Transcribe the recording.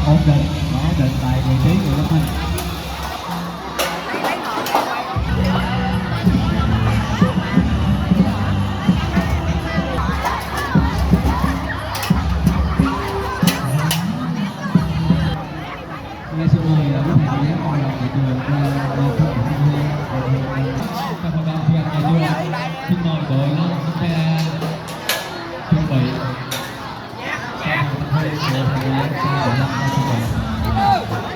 ổn định tại vị trí của Lâm Minh. Ngay sau này là lúc này đã coi lòng thị trường và phút của Thanh Huy các phần đoàn phiền nhà trường xin mời đội nó sẽ chuẩn bị sau Thanh Huy của Thanh Huy sẽ đội 5 chuẩn bị